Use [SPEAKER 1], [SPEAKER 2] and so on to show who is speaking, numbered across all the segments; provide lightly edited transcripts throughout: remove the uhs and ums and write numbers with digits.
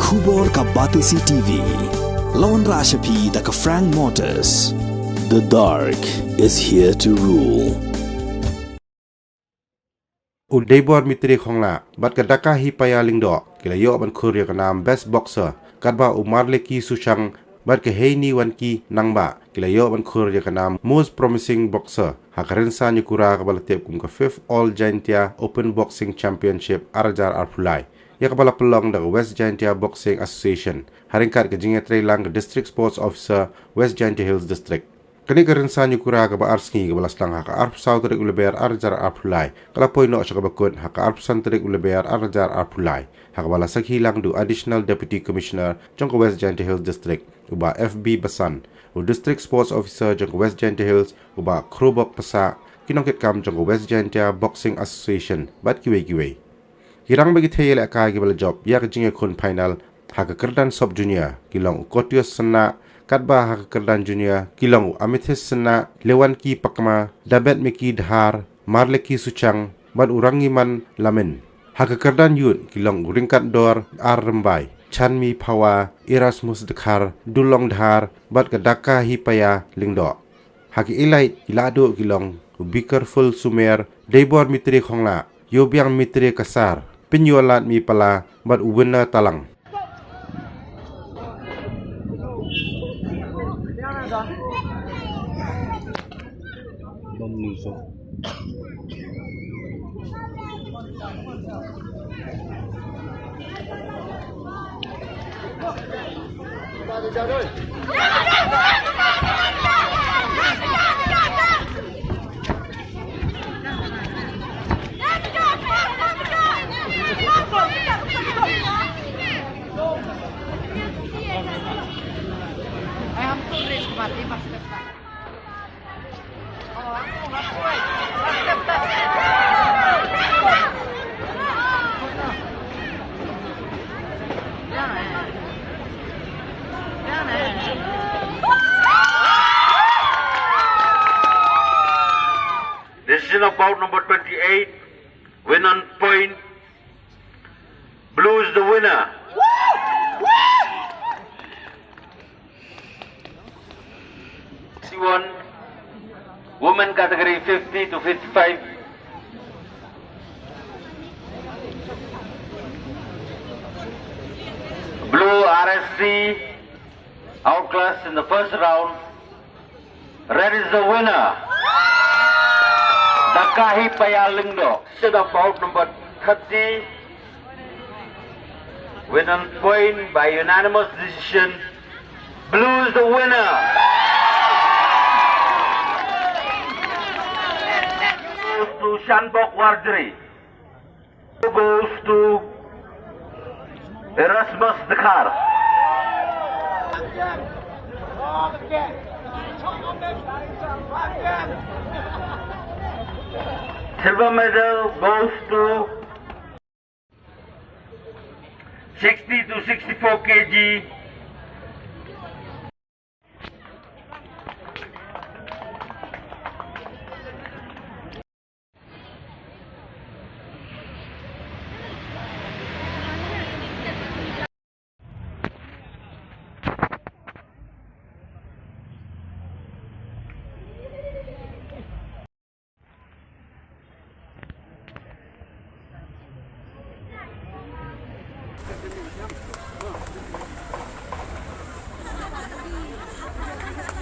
[SPEAKER 1] Khubor ka Batisi TV. Lawan Rashapi da ka Frank Motors. The dark is here to rule.
[SPEAKER 2] Udaybor mitri khongla bat kadaka hi payaling do kilayo ban Khur ka nam best boxer kadba umarle ki suchang bat ke heini wan ki nangba kilayo ban Khur ka nam most promising boxer hakarin sa Ïakura ka balatep kum ka 5th all Jaiñtia open boxing championship arjar arpulai ya ka bala pelong da West Jaiñtia Boxing Association haringkat ke jingetre lang district sports officer West Jaiñtia Hills district. Kani karin sa Ïakura ka ba arski ka balas lang haka arp south rek uleber arjar arpulai kala poino sa kabakot haka arp santrek uleber arjar arpulai haka bala sakhi lang du additional deputy commissioner jong West Jaiñtia Hills district uba FB Basan u district sports officer jong West Jaiñtia Hills uba Khur pasa kinongkit kam jong West Jaiñtia Boxing Association bat kiwe hirang bagi Thei le ka ki bala job ya ka jinge khun final haka kerdan sub junior kilong kotios sana katba haka kerdan junior kilong amethyst sana lewan ki pakma dabet meki dhar marle ki suchang ban urangi man lamen haka kerdan yun kilong ringkat dor ar rembai chanmi pawa Erasmus dekhar dulong dhar bat kadaka hipaya lingdo haki ilai ilado kilong be careful sumer deibor mitri khongla yobyang mitri kasar penyolat mi pala bat uwena talang.
[SPEAKER 3] Decision of bout number 28, win on point. Blue is the winner. C1, women category 50 to 55. Blue RSC outclassed in the first round. Red is the winner. Dakahi Payalindo. Set of bout number 30. Win on point by unanimous decision. Blue is the winner. Goes to Shanbok Wardri. Goes to Erasmus Dekhar. Silver medal goes to 60 to 64 kg.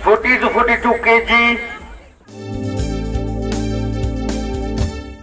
[SPEAKER 3] (40 to 42 kg).